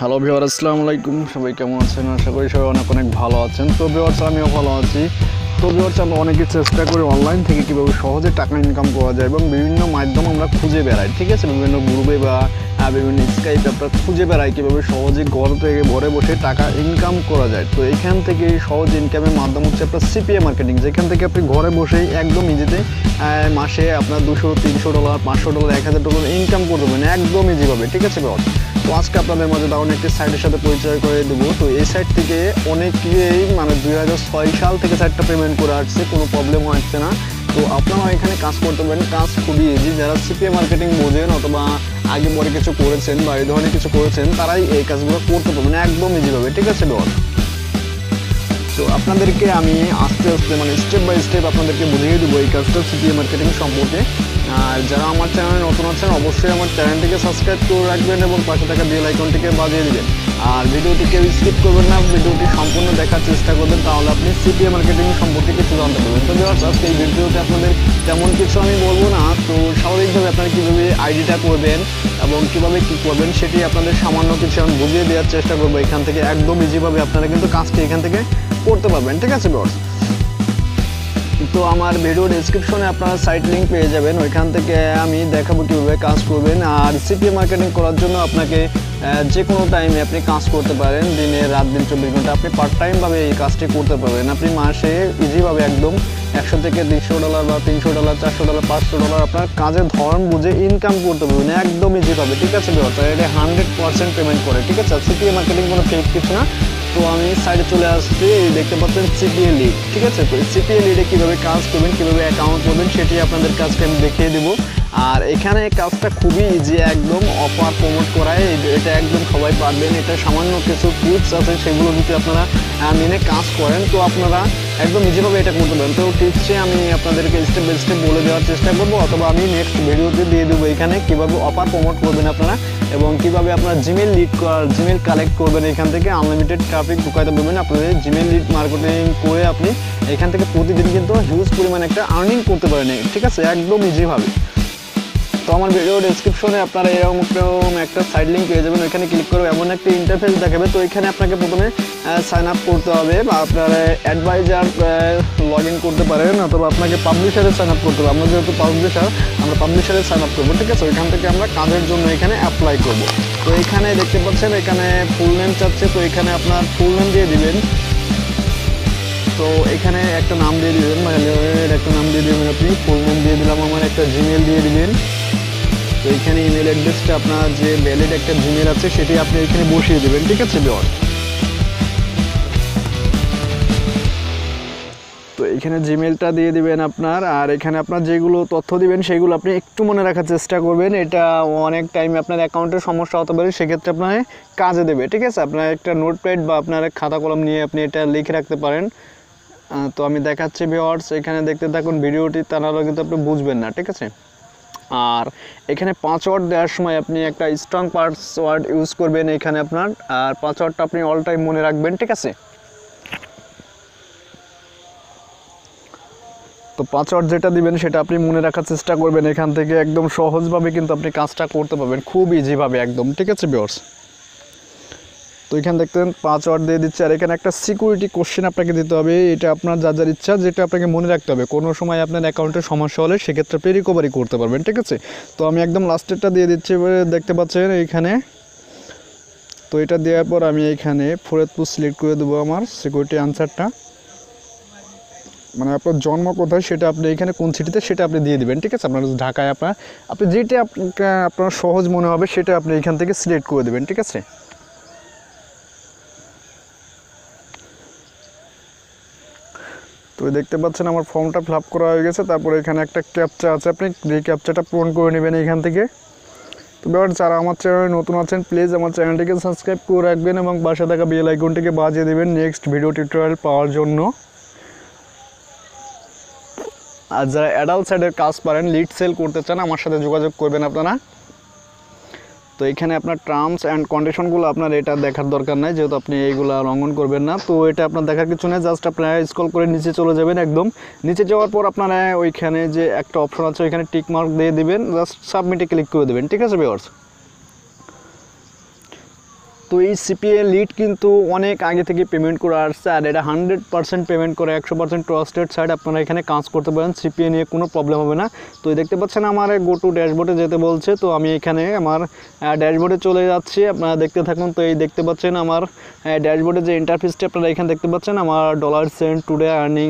Hello viewer, আসসালামু আলাইকুম। সবাই কেমন আছেন? আশা করি সবাই অনেক অনেক ভালো আছেন। তো ভিউয়ার্স, আমিও ভালো আছি। তো ভিউয়ার্স, আমরা অনেকেই চেষ্টা করি অনলাইন থেকে কীভাবে সহজে টাকা ইনকাম করা যায় এবং বিভিন্ন মাধ্যম আমরা খুঁজে বেড়াই, ঠিক আছে? বিভিন্ন গ্রুপে বা বিভিন্ন স্কাইপে আমরা খুঁজে বেড়াই কীভাবে সহজে ঘরে বসে টাকা ইনকাম করা যায়। তো এখান থেকে সহজ ইনকামের মাধ্যম হচ্ছে আপনার সিপিএ মার্কেটিং, যেখান থেকে আপনি ঘরে বসেই একদম ইজিতে মাসে আপনার $200, $300, $500, $1000 ইনকাম করতে পারবেন একদম ইজিভাবে, ঠিক আছে ভিউয়ার্স? তো আজকে আপনাদের মাঝে দারুণ একটি সাইটের সাথে পরিচয় করে দেবো। তো এই সাইট থেকে অনেকেই 2006 সাল থেকে সাইটটা পেমেন্ট করে আসছে, কোনো প্রবলেম হচ্ছে না। তো আপনারাও এখানে কাজ করতে পারেন, কাজ খুবই ইজি। যারা সিপিএ মার্কেটিং বোঝেন অথবা আগে পরে কিছু করেছেন বা এই ধরনের কিছু করেছেন, তারাই এই কাজগুলো করতে পারবেন একদম ইজিভাবে, ঠিক আছে ডট। তো আপনাদেরকে আমি আস্তে আস্তে স্টেপ বাই স্টেপ আপনাদেরকে বুঝিয়ে দেবো এই কাজটা সিপিএ মার্কেটিং সম্পর্কে। আর যারা আমার চ্যানেলে নতুন আছেন, অবশ্যই আমার চ্যানেলটিকে সাবস্ক্রাইব করে রাখবেন এবং পাশে থাকা বেল আইকনটিকে বাজিয়ে দেবেন। আর ভিডিওটি কেউ স্কিপ করবেন না, ভিডিওটি সম্পূর্ণ দেখার চেষ্টা করবেন, তাহলে আপনি সিপিএ মার্কেটিং সম্পর্কে কিছু জানতে পারবেন। তো আজকে এই ভিডিওতে আপনাদের তেমন কিছু আমি বলবো না। তো স্বাভাবিকভাবে আপনারা কীভাবে আইডিটা করবেন এবং কীভাবে কী করবেন সেটি আপনাদের সামান্য কিছু আমি বুঝিয়ে দেওয়ার চেষ্টা করবো। এখান থেকে একদম ইজিভাবে আপনারা কিন্তু কাজটি এখান থেকে করতে পারবেন, ঠিক আছে বস? তো আমার ভিডিও ডেসক্রিপশনে আপনারা সাইট লিঙ্ক পেয়ে যাবেন, ওইখান থেকে আমি দেখাবো কীভাবে কাজ করবেন। আর সিপিএ মার্কেটিং করার জন্য আপনাকে যে কোনো টাইমে আপনি কাজ করতে পারেন, দিনে রাত দিন 24 ঘন্টা আপনি পার্ট টাইমভাবে এই কাজটি করতে পারবেন। আপনি মাসে ইজিভাবে একদম $100 থেকে $150 বা $300, $400, $500 আপনার কাজের ধরন বুঝে ইনকাম করতে পারবেন একদম ইজিভাবে, ঠিক আছে? এটা 100% পেমেন্ট করে, ঠিক আছে? সিপিএ মার্কেটিং কোনো ফেক কিছু না। তো আমি সাইডে চলে আসছি, দেখতে পাচ্ছেন সিপিএ লিড, ঠিক আছে? তো সিপিএ লিডে কীভাবে কাজ করবেন, কীভাবে অ্যাকাউন্ট করবেন সেটি আপনাদের কাজকে আমি দেখিয়ে দেবো। আর এখানে কাজটা খুবই ইজি, একদম অফার প্রমোট করায় এটা একদম সবাই পারবেন। এটা সামান্য কিছু টিপস আছে, সেগুলো যদি আপনারা মেনে কাজ করেন তো আপনারা একদম ইজিভাবে এটা করতে পারেন। তো টিপসে আমি আপনাদেরকে স্টেপ বাই স্টেপ বলে দেওয়ার চেষ্টা করবো, অথবা আমি নেক্সট ভিডিওতে দিয়ে দেবো এখানে কীভাবে অফার প্রমোট করবেন আপনারা এবং কীভাবে আপনার জিমেল কালেক্ট করবেন। এখান থেকে আনলিমিটেড ট্রাফিক ঢুকাইতে পারবেন। আপনাদের জিমেল লিড মার্কেটিং করে আপনি এখান থেকে প্রতিদিন কিন্তু হিউজ পরিমাণে একটা আর্নিং করতে পারেন, ঠিক আছে? একদম ইজিভাবে। তো আমার ভিডিও ডেসক্রিপশনে আপনারা এরকম একটা সাইড লিঙ্ক পেয়ে যাবেন, ওইখানে ক্লিক করে এমন একটা ইন্টারফেস দেখাবে। তো এখানে আপনাকে প্রথমে সাইন আপ করতে হবে, বা আপনার অ্যাডভাইজার লগ ইন করতে পারেন, অথবা আপনাকে পাবলিশারে সাইন আপ করতে হবে। আমরা যেহেতু পাবলিশার, আমরা পাবলিশারে সাইন আপ করবো, ঠিক আছে? ওইখান থেকে আমরা কাজের জন্য এখানে অ্যাপ্লাই করব। তো এখানে দেখতে পাচ্ছেন এখানে ফুল নেম চাচ্ছে, তো এখানে আপনার ফুল নেম দিয়ে দিবেন। তো এখানে একটা নাম দিয়ে দিবেন, একটা নাম দিয়ে দিবেন, আপনি ফুল নেম দিয়ে দিলাম, আমার একটা জিমেল দিয়ে দিবেন। তো এখানে ইমেল অ্যাড্রেসটা আপনার যে ভ্যালিড একটা জিমেল আছে সেটি আপনি এখানে বসিয়ে দেবেন, ঠিক আছে ভিউয়ার? তো এখানে জিমেলটা দিয়ে দিবেন আপনার। আর এখানে আপনার যেগুলো তথ্য দিবেন সেগুলো আপনি একটু মনে রাখার চেষ্টা করবেন, এটা অনেক টাইমে আপনার অ্যাকাউন্টের সমস্যা হতে পারে, সেক্ষেত্রে আপনার কাজে দেবে, ঠিক আছে? আপনার একটা নোটপ্যাড বা আপনার খাতা কলম নিয়ে আপনি এটা লিখে রাখতে পারেন। তো আমি দেখাচ্ছি ভিউয়ার্স, এখানে দেখতে থাকুন ভিডিওটি, তা নাহলে কিন্তু আপনি বুঝবেন না, ঠিক আছে? আর এখানে পাসওয়ার্ড দেওয়ার সময় আপনি একটা স্ট্রং পাসওয়ার্ড ইউজ করবেন এখানে আপনার। আর পাসওয়ার্ডটা আপনি অল টাইম মনে রাখবেন, ঠিক আছে? তো পাসওয়ার্ড যেটা দিবেন সেটা আপনি মনে রাখার চেষ্টা করবেন। এখান থেকে একদম সহজভাবে কিন্তু আপনি কাজটা করতে পারবেন, খুব ইজিভাবে একদম, ঠিক আছে ভিউয়ার্স? তো এখানে দেখতেন পাসওয়ার্ড দিয়ে দিচ্ছে। আর এখানে একটা সিকিউরিটি কোশ্চেন আপনাকে দিতে হবে, এটা আপনার যার ইচ্ছা, যেটা আপনাকে মনে রাখতে হবে। কোনো সময় আপনার অ্যাকাউন্টের সমস্যা হলে সেক্ষেত্রে আপনি রিকভারি করতে পারবেন, ঠিক আছে? তো আমি একদম লাস্টেরটা দিয়ে দিচ্ছি, দেখতে পাচ্ছেন এইখানে। তো এটা দেওয়ার পর আমি এইখানে ফরিদপুর সিলেক্ট করে দেবো আমার সিকিউরিটি আনসারটা, আপনার জন্ম কোথায় সেটা আপনি এখানে কোন সিটিতে সেটা আপনি দিয়ে দিবেন, ঠিক আছে? আপনার ঢাকায় আপনি যেটা আপনার সহজ মনে হবে সেটা আপনি এখান থেকে সিলেক্ট করে দেবেন, ঠিক আছে? তো দেখতে পাচ্ছেন আমার ফর্মটা ফিল আপ করা হয়ে গেছে। তারপরে এখানে একটা ক্যাপচা আছে, আপনি এই ক্যাপচাটা পূরণ করে নেবেন এখান থেকে। তো যারা আমার চ্যানেলে নতুন আছেন প্লিজ আমার চ্যানেলটিকে সাবস্ক্রাইব করে রাখবেন এবং পাশে থাকা বেল আইকনটিকে বাজিয়ে দেবেন নেক্সট ভিডিও টিউটোরিয়াল পাওয়ার জন্য। আর যারা অ্যাডাল্ট সাইডের কাজ পারেন, লিড সেল করতে চান, আমার সাথে যোগাযোগ করবেন আপনারা। তো এখানে আপনার টার্মস অ্যান্ড কন্ডিশনগুলো আপনার এটা দেখার দরকার নাই, যেহেতু আপনি এইগুলো লঙ্ঘন করবেন না। তো এটা আপনার দেখার কিছু নেই, জাস্ট আপনারা স্ক্রল করে নিচে চলে যাবেন। একদম নিচে যাওয়ার পর আপনারা ওইখানে যে একটা অপশন আছে ওইখানে টিক মার্ক দিয়ে দিবেন, জাস্ট সাবমিটে ক্লিক করে দেবেন, ঠিক আছে ভিউয়ার্স? তো তো এই সিপিএ লিড কিন্তু অনেক আগে থেকে পেমেন্ট করে আসছে, আর এটা 100% পেমেন্ট করে 100% ট্রাস্টেড সাইট। আপনারা এখানে কাজ করতে পারেন, সিপিএ নিয়ে কোনো প্রবলেম হবে না। তো দেখতে পাচ্ছেন আমার গো টু ড্যাশবোর্ডে যেতে বলছে, তো আমি এখানে আমার ড্যাশবোর্ডে চলে যাচ্ছি, আপনারা দেখতে থাকুন। তো এই দেখতে পাচ্ছেন আমার ড্যাশবোর্ডে যে ইন্টারফেসটি আপনারা এখানে দেখতে পাচ্ছেন, আমার dollar cent today earning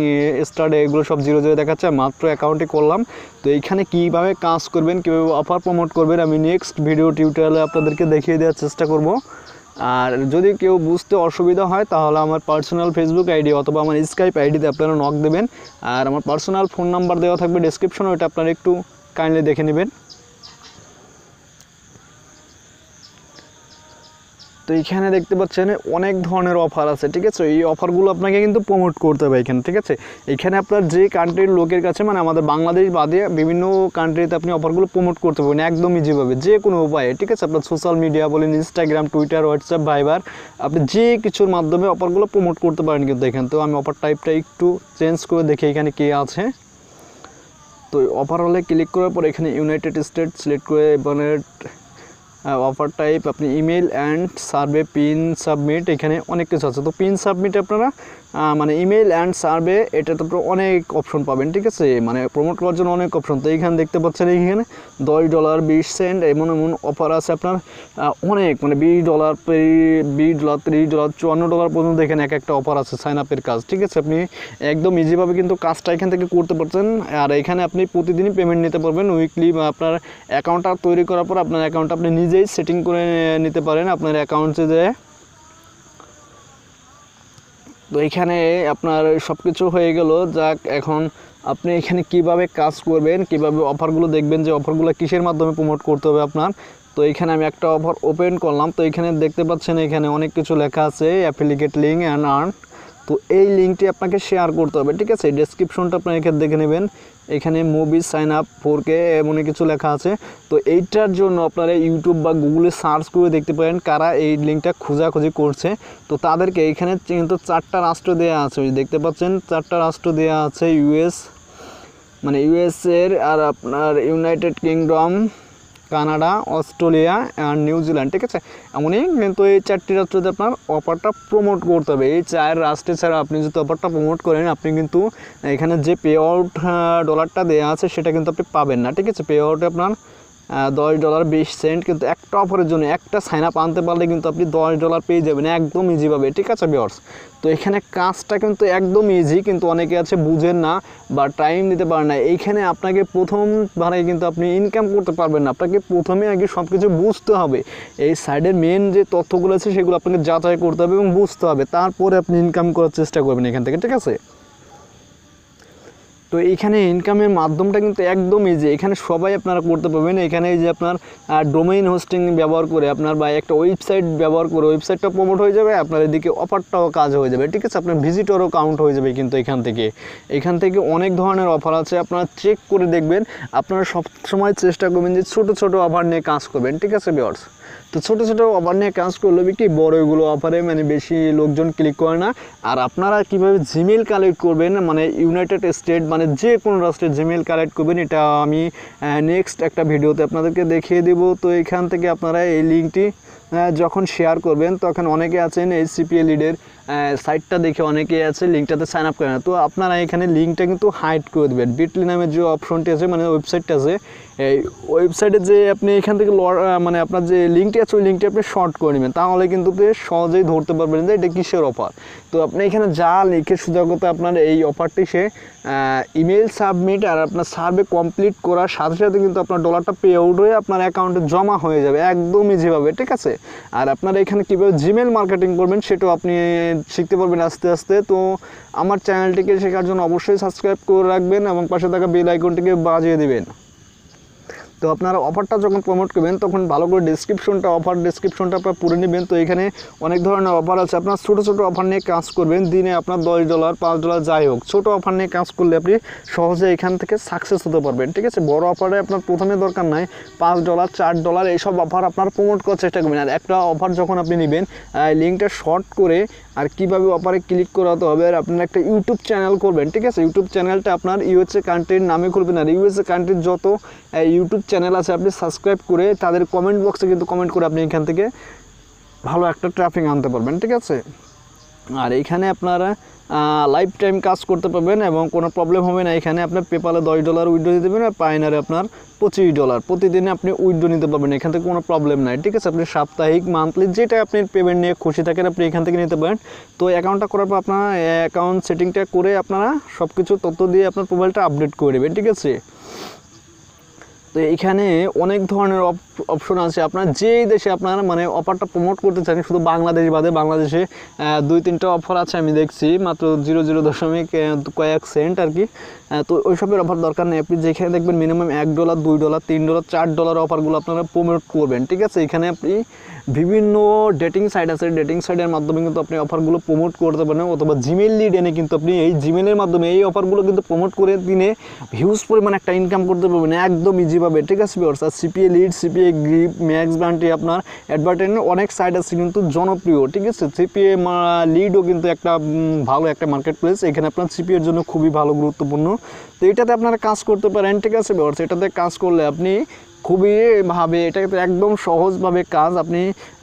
start এগুলো সব 0 দেখাচ্ছে, মাত্র অ্যাকাউন্টে করলাম। তো এইখানে কীভাবে কাজ করবেন, কীভাবে অফার প্রমোট করবেন, আমি নেক্সট ভিডিও টিউটোরিয়ালে আপনাদেরকে দেখিয়ে দেওয়ার চেষ্টা করব। আর যদি কেউ বুঝতে অসুবিধা হয় তাহলে আমার পার্সোনাল ফেসবুক আইডি অথবা আমার স্কাইপ আইডিতে আপনারা নক দেবেন, আর আমার পার্সোনাল ফোন নাম্বার দেওয়া থাকবে ডেসক্রিপশনে, ওটা আপনারা একটু কাইন্ডলি দেখে নেবেন। তো এইখানে দেখতে পাচ্ছেন অনেক ধরনের অফার আছে, ঠিক আছে। এই অফারগুলো আপনাকে কিন্তু প্রমোট করতে হবে এখানে, ঠিক আছে। এখানে আপনার যে কান্ট্রির লোকের কাছে, মানে আমাদের বাংলাদেশ বাদে বিভিন্ন কান্ট্রিতে আপনি অফারগুলো প্রমোট করতে পারবেন একদম ইজিভাবে, যে কোনো উপায়ে, ঠিক আছে। আপনার সোশ্যাল মিডিয়া বলেন, ইনস্টাগ্রাম, টুইটার, হোয়াটসঅ্যাপ, ভাইবার, আপনি যে কিছুর মাধ্যমে অফারগুলো প্রমোট করতে পারেন কিন্তু এখানে। তো আমি অফার টাইপটা একটু চেঞ্জ করে দেখি এখানে কে আছে। তো অফার হলে ক্লিক করার পর এখানে ইউনাইটেড স্টেটস সিলেক্ট করে মানে অফার টাইপ আপনি email and survey pin submit, এখানে অনেক কিছু আছে। তো পিন সাবমিট আপনারা মানে ইমেল অ্যান্ড সার্ভে, এটাতে আপনারা অনেক অপশন পাবেন, ঠিক আছে, মানে প্রমোট করার জন্য অনেক অপশন। তো এইখানে দেখতে পাচ্ছেন এইখানে $10, 20 সেন্ট এমন অফার আছে আপনার অনেক, মানে $20, $20, $30, $54 পর্যন্ত এখানে এক একটা অফার আছে সাইন আপের কাজ, ঠিক আছে। আপনি একদম ইজিভাবে কিন্তু কাজটা এখান থেকে করতে পারছেন, আর এখানে আপনি প্রতিদিনই পেমেন্ট নিতে পারবেন উইকলি, বা আপনার অ্যাকাউন্টটা তৈরি করার পর আপনার অ্যাকাউন্টটা আপনি নিজেই সেটিং করে নিতে পারেন আপনার অ্যাকাউন্টে যে। তো এখানে আপনার সব কিছু হয়ে গেল, যাক এখন আপনি এখানে কিভাবে কাজ করবেন, কিভাবে অফারগুলো দেখবেন, যে অফারগুলো কিসের মাধ্যমে প্রমোট করতে হবে আপনার। তো এখানে আমি একটা অফার ওপেন করলাম, তো এখানে দেখতে পাচ্ছেন এখানে অনেক কিছু লেখা আছে, অ্যাফিলিয়েট লিঙ্ক অ্যান্ড আর্ন। তো এই লিঙ্কটি আপনাকে শেয়ার করতে হবে, ঠিক আছে। ডেসক্রিপশনটা আপনার এখানে দেখে নেবেন, এখানে মুভি সাইন আপ 4K এমনই কিছু লেখা আছে। তো এইটার জন্য আপনারা ইউটিউব বা গুগলে সার্চ করে দেখতে পারেন কারা এই লিঙ্কটা খোঁজাখুঁজি করছে। তো তাদেরকে এখানে কিন্তু 4টা রাষ্ট্র দেওয়া আছে, দেখতে পাচ্ছেন 4টা রাষ্ট্র দেওয়া আছে, ইউএস মানে ইউএসএর, আর আপনার ইউনাইটেড কিংডম, কানাডা, অস্ট্রেলিয়া আর নিউজিল্যান্ড, ঠিক আছে। এমনই কিন্তু এই 4টি রাষ্ট্রতে আপনার অফারটা প্রমোট করতে হবে। এই 4 রাষ্ট্রে ছাড়া আপনি যদি অফারটা প্রমোট করেন, আপনি কিন্তু এখানে যে পে আউট ডলারটা দেওয়া আছে সেটা কিন্তু আপনি পাবেন না, ঠিক আছে। পে আউটে আপনার $10, 20 সেন্ট, কিন্তু একটা অফারের জন্য একটা সাইন আপ আনতে পারলে কিন্তু আপনি $10 পেয়ে যাবেন একদম ইজিভাবে, ঠিক আছে ভিউয়ার্স। তো এখানে কাজটা কিন্তু একদম ইজি, কিন্তু অনেকে আছে বুঝেন না বা টাইম দিতে পারেন না। এইখানে আপনাকে প্রথমবারে কিন্তু আপনি ইনকাম করতে পারবেন না, আপনাকে প্রথমে আগে সব কিছু বুঝতে হবে। এই সাইডের মেন যে তথ্যগুলো আছে সেগুলো আপনাকে যাচাই করতে হবে এবং বুঝতে হবে, তারপরে আপনি ইনকাম করার চেষ্টা করবেন এখান থেকে, ঠিক আছে। তো এইখানে ইনকামের মাধ্যমটা কিন্তু একদম ইজি, এখানে সবাই আপনারা করতে পারবেন। এখানে এই যে আপনার ডোমেইন হোস্টিং ব্যবহার করে আপনার বা একটা ওয়েবসাইট ব্যবহার করে ওয়েবসাইটটা প্রমোট হয়ে যাবে, আপনার এদিকে অফারটাও কাজ হয়ে যাবে, ঠিক আছে। আপনার ভিজিটরও কাউন্ট হয়ে যাবে কিন্তু এখান থেকে অনেক ধরনের অফার আছে, আপনারা চেক করে দেখবেন। আপনারা সবসময় চেষ্টা করবেন যে ছোট ছোট অফার নিয়ে কাজ করবেন, ঠিক আছে ভিউয়ার্স। তো ছোটো ছোটো অফার নিয়ে কাজ করলে কি বড়গুলো অফারে মানে বেশি লোকজন ক্লিক করে না। আর আপনারা কীভাবে জিমেল কালেক্ট করবেন, মানে ইউনাইটেড স্টেট মানে যে কোনো রাষ্ট্রের জিমেল কালেক্ট করবেন, এটা আমি নেক্সট একটা ভিডিওতে আপনাদেরকে দেখিয়ে দেব। তো এখান থেকে আপনারা এই লিঙ্কটি যখন শেয়ার করবেন, তখন অনেকে আছেন এই সিপিএ লিডের সাইটটা দেখে অনেকেই আছে লিঙ্কটাতে সাইন আপ করে না। তো আপনারা এখানে লিঙ্কটা কিন্তু হাইড করে দেবেন। বিটলি নামের যে অপশনটি আছে, মানে ওয়েবসাইটটা আছে, এই ওয়েবসাইটে যে আপনি এখান থেকে মানে আপনার যে লিঙ্কটি আছে ওই লিঙ্কটি আপনি শর্ট করে নেবেন, তাহলে কিন্তু সহজেই ধরতে পারবেন যে এটা কিসের অফার। তো আপনি এখানে যা লিখে সোজা করতে আপনার এই অফারটি সে ইমেল সাবমিট আর আপনার সার্ভে কমপ্লিট করার সাথে সাথে কিন্তু আপনার ডলারটা পে আউট হয়ে আপনার অ্যাকাউন্টে জমা হয়ে যাবে একদম ইজিভাবে, ঠিক আছে। আর আপনারা এখানে কীভাবে জিমেল মার্কেটিং করবেন সেটাও আপনি শিখতে পারবেন আস্তে আস্তে। তো আমার চ্যানেলটিকে শেখার জন্য অবশ্যই সাবস্ক্রাইব করে রাখবেন এবং পাশে থাকা বেল আইকনটিকে বাজিয়ে দেবেন। তো আপনারা অফারটা যখন প্রমোট করবেন তখন ভালো করে অফার ডেসক্রিপশনটা আপনারা পড়ে নেবেন। তো এখানে অনেক ধরনের অফার আছে, আপনার ছোটো ছোটো অফার নিয়ে কাজ করবেন, দিনে আপনার $10, $5 যাই হোক, ছোটো অফার নিয়ে কাজ করলে আপনি সহজে এখান থেকে সাকসেস হতে পারবেন, ঠিক আছে। বড় অফারে আপনার প্রথমে দরকার নাই, $5, $4 এইসব অফার আপনার প্রমোট করার চেষ্টা করবেন। আর একটা অফার যখন আপনি নেবেন, লিঙ্কটা শর্ট করে আর কীভাবে অফারে ক্লিক করাতে হবে, আর আপনার একটা ইউটিউব চ্যানেল করবেন, ঠিক আছে। ইউটিউব চ্যানেলটা আপনার ইউএসএ কান্ট্রির নামে করবেন, আর ইউএসএ কান্ট্রির যত ইউটিউব চ্যানেল আছে আপনি সাবস্ক্রাইব করে তাদের কমেন্ট বক্সে কিন্তু কমেন্ট করে আপনি এখান থেকে ভালো একটা ট্রাফিক আনতে পারবেন, ঠিক আছে। আর এইখানে আপনারা লাইফ টাইম কাজ করতে পারবেন এবং কোনো প্রবলেম হবে না। এখানে আপনার পেপালে $10 উইথড্র দিতে পারবেন আর পাইনারে আপনার $25 প্রতিদিনে আপনি উইথড্র নিতে পারবেন, এখান থেকে কোনো প্রবলেম নাই, ঠিক আছে। আপনি সাপ্তাহিক মান্থলি যেটা আপনি পেমেন্ট নিয়ে খুশি থাকেন আপনি এখান থেকে নিতে পারেন। তো অ্যাকাউন্টটা করার পর আপনারা অ্যাকাউন্ট সেটিংটা করে আপনারা সব কিছু তথ্য দিয়ে আপনার প্রোফাইলটা আপডেট করে দেবেন, ঠিক আছে। তো এইখানে অনেক ধরনের অপশন আছে, আপনার যেই দেশে আপনার মানে অফারটা প্রমোট করতে চান, শুধু বাংলাদেশ বাদে বাংলাদেশে 2-3টা অফার আছে আমি দেখছি, মাত্র 0.0 কয়েক সেন্ট আর কি। তো ওইসবের অফার দরকার নেই, আপনি যেখানে দেখবেন মিনিমাম $1, $2, $3, $4 অফারগুলো আপনারা প্রমোট করবেন, ঠিক আছে। এখানে আপনি বিভিন্ন ডেটিং সাইট আছে, ডেটিং সাইটের মাধ্যমে কিন্তু আপনি অফারগুলো প্রমোট করতে পারেন, অথবা জিমেল লিড এনে কিন্তু আপনি এই জিমেলের মাধ্যমে এই অফারগুলো কিন্তু প্রমোট করে দিনে হিউজ পরিমাণ একটা ইনকাম করতে পারবেন একদম ইজিভাবে, ঠিক আছে। আর CPA lead, CPA grip, max ব্রান্ডে আপনার অ্যাডভার্টাইজমেন্ট অনেক সাইট আছে কিন্তু জনপ্রিয়, ঠিক আছে। সিপিএ লিডও কিন্তু একটা ভালো একটা মার্কেট প্লেস, এখানে আপনার সিপিএর জন্য খুবই ভালো গুরুত্বপূর্ণ। তো এটাতে আপনারা কাজ করতে পারেন, ঠিক আছে। এটাতে কাজ করলে আপনি খুবই ভাবে এটাকে একদম সহজভাবে কাজ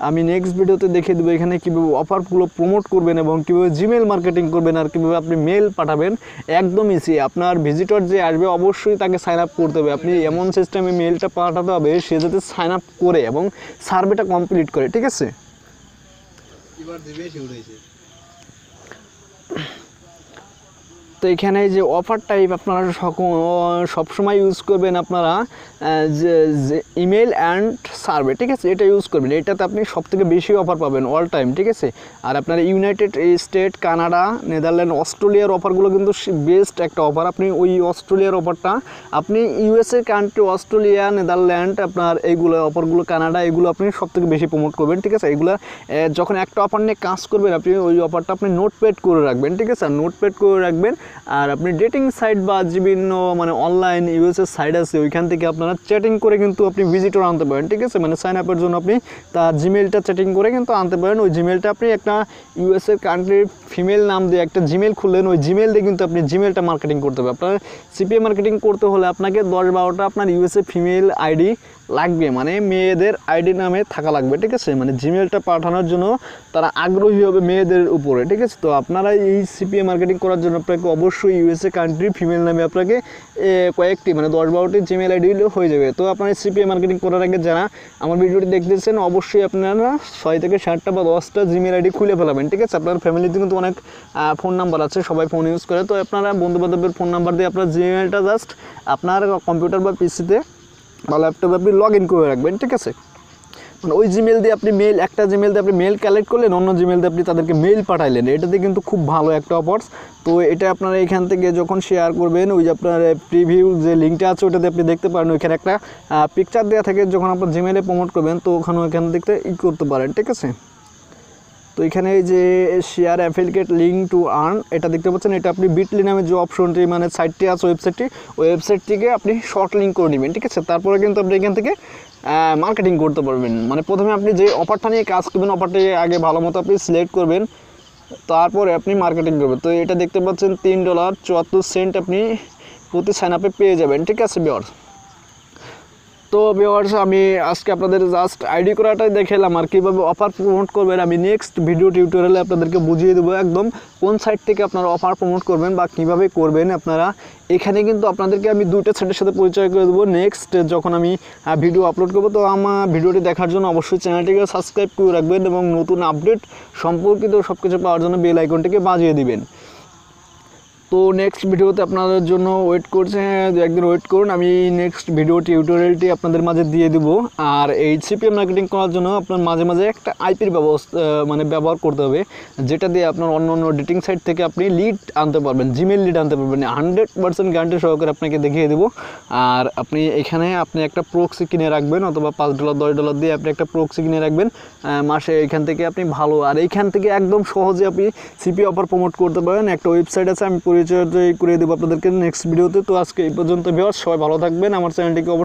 আমি নেক্সট ভিডিওতে দেখিয়ে দেবো এখানে কীভাবে অফারগুলো প্রমোট করবেন এবং কীভাবে জিমেল মার্কেটিং করবেন আর কীভাবে আপনি মেল পাঠাবেন, একদম ইজি। আপনার ভিজিটর যে আসবে অবশ্যই তাকে সাইন আপ করতে হবে, আপনি এমন সিস্টেমে মেলটা পাঠাতে হবে সে যাতে সাইন আপ করে এবং সার্ভেটা কমপ্লিট করে, ঠিক আছে। তো এখানে যে অফার টাইপ আপনারা সবসময় ইউজ করবেন আপনারা যে ইমেল অ্যান্ড সার্ভে, ঠিক আছে, এটা ইউজ করবেন, এটাতে আপনি সবথেকে বেশি অফার পাবেন অল টাইম, ঠিক আছে। আর আপনার ইউনাইটেড স্টেট, কানাডা, নেদারল্যান্ড, অস্ট্রেলিয়ার অফারগুলো কিন্তু বেস্ট একটা অফার। আপনি ওই অস্ট্রেলিয়ার অফারটা আপনি ইউএসএ কান্ট্রি, অস্ট্রেলিয়া, নেদারল্যান্ড, আপনার এইগুলো অফারগুলো, কানাডা, এগুলো আপনি সবথেকে বেশি প্রমোট করবেন, ঠিক আছে। এগুলো যখন একটা অফার নিয়ে কাজ করবেন আপনি ওই অফারটা আপনি নোটপ্যাড করে রাখবেন, ঠিক আছে। নোটপ্যাড করে রাখবেন আর আপনি ডেটিং সাইট বা বিভিন্ন মানে অনলাইন ইউএসএ সাইট আছে ওইখান থেকে আপনারা চ্যাটিং করে কিন্তু আপনি ভিজিটর আনতে পারেন, ঠিক আছে। মানে সাইন আপের জন্য আপনি তার জিমেলটা চ্যাটিং করে কিন্তু আনতে পারেন। ওই জিমেলটা আপনি একটা ইউএসএ কান্ট্রির ফিমেল নাম দিয়ে একটা জিমেল খুললেন, ওই জিমেল দিয়ে কিন্তু আপনি জিমেলটা মার্কেটিং করতে হবে। আপনার সিপিএ মার্কেটিং করতে হলে আপনাকে 10-12টা আপনার ইউএসএ ফিমেল আইডি লাগবে, মানে মেয়েদের আইডি নামে থাকা লাগবে, ঠিক আছে। মানে জিমেলটা পাঠানোর জন্য তারা আগ্রহী হবে মেয়েদের উপরে, ঠিক আছে। তো আপনারা এই সিপিএ মার্কেটিং করার জন্য আপনাকে অবশ্যই ইউএসএ কান্ট্রি ফিমেল নামে আপনাকে কয়েকটি মানে 10-12টি জিমেল আইডি হয়ে যাবে। তো আপনার সিপিএ মার্কেটিং করার আগে যারা আমার ভিডিওটি দেখতেছেন অবশ্যই আপনারা 6 থেকে 7টা বা 10টা জিমেল আইডি খুলে ফেলাবেন, ঠিক আছে। আপনার ফ্যামিলিতে কিন্তু অনেক ফোন নাম্বার আছে, সবাই ফোন ইউজ করে, তো আপনারা বন্ধুবান্ধবের ফোন নাম্বার দিয়ে আপনার জিমেলটা জাস্ট আপনার কম্পিউটার বা পিসিতে বা ল্যাপটপে আপনি লগ ইন করে রাখবেন, ঠিক আছে। মানে ওই জিমেল দিয়ে আপনি একটা জিমেল দিয়ে আপনি মেল কালেক্ট করলেন, অন্য জিমেল দিয়ে আপনি তাদেরকে মেল পাঠাইলেন, এটাতে কিন্তু খুব ভালো একটা অফার্স। তো এটা আপনারা এখান থেকে যখন শেয়ার করবেন ওই যে আপনার প্রিভিউ যে লিঙ্কটা আছে ওটাতে আপনি দেখতে পারেন, ওইখানে একটা পিকচার দেওয়া থাকে, যখন আপনার জিমেলে প্রমোট করবেন তো ওখানে ওইখান থেকে করতে পারেন, ঠিক আছে। তো এখানে এই যে share affiliate link to earn এটা দেখতে পাচ্ছেন, এটা আপনি বিটলি নামে যে অপশনটি মানে সাইটটি আছে ওয়েবসাইটটি, ওই ওয়েবসাইট থেকে আপনি শর্ট লিঙ্ক করে নেবেন, ঠিক আছে। তারপরে কিন্তু আপনি এখান থেকে মার্কেটিং করতে পারবেন। মানে প্রথমে আপনি যে অফারটা নিয়ে কাজ করবেন অফারটি আগে ভালো মতো আপনি সিলেক্ট করবেন, তারপরে আপনি মার্কেটিং করবেন। তো এটা দেখতে পাচ্ছেন $3.74 আপনি প্রতি সাইন আপে পেয়ে যাবেন, ঠিক আছে ভিউয়ার্স। তো ভিউয়ার্স আমি আজকে আপনাদের জাস্ট আইডি করাটাই দেখালাম, আর কীভাবে অফার প্রমোট করবেন আমি নেক্সট ভিডিও টিউটোরিয়ালে আপনাদেরকে বুঝিয়ে দেবো একদম কোন সাইট থেকে আপনারা অফার প্রমোট করবেন বা কীভাবে করবেন আপনারা। এখানে কিন্তু আপনাদেরকে আমি 2টা সাইটের সাথে পরিচয় করে দেবো নেক্সট যখন আমি ভিডিও আপলোড করবো। তো আমার ভিডিওটি দেখার জন্য অবশ্যই চ্যানেলটিকে সাবস্ক্রাইব করে রাখবেন এবং নতুন আপডেট সম্পর্কিত সব কিছু পাওয়ার জন্য বেল আইকনটিকে বাজিয়ে দিবেন। তো নেক্সট ভিডিওতে আপনাদের জন্য ওয়েট করছে, একদিন ওয়েট করুন, আমি নেক্সট ভিডিও টিউটোরিয়ালটি আপনাদের মাঝে দিয়ে দেব। আর এই সিপিএম মার্কেটিং করার জন্য আপনার মাঝে মাঝে একটা আইপির ব্যবহার করতে হবে, যেটা দিয়ে আপনার অন্য ডেটিং সাইট থেকে আপনি লিড আনতে পারবেন, জিমেল লিড আনতে পারবেন, 100% গ্যারান্টি সহকারে আপনাকে দেখিয়ে দেবো। আর এখানে আপনি একটা প্রক্সি কিনে রাখবেন, অথবা $5 $10 দিয়ে আপনি একটা প্রক্সি কিনে রাখবেন মাসে, এখান থেকে আপনি ভালো আর এইখান থেকে একদম সহজে আপনি সিপি অফার প্রমোট করতে পারেন। একটা ওয়েবসাইট আছে, আমি পরিচয় করে দেবো আপনাদেরকে নেক্সট ভিডিওতে। তো আজকে এই পর্যন্ত ভিউয়ার্স, সবাই ভালো থাকবেন, আমার চ্যানেলটিকে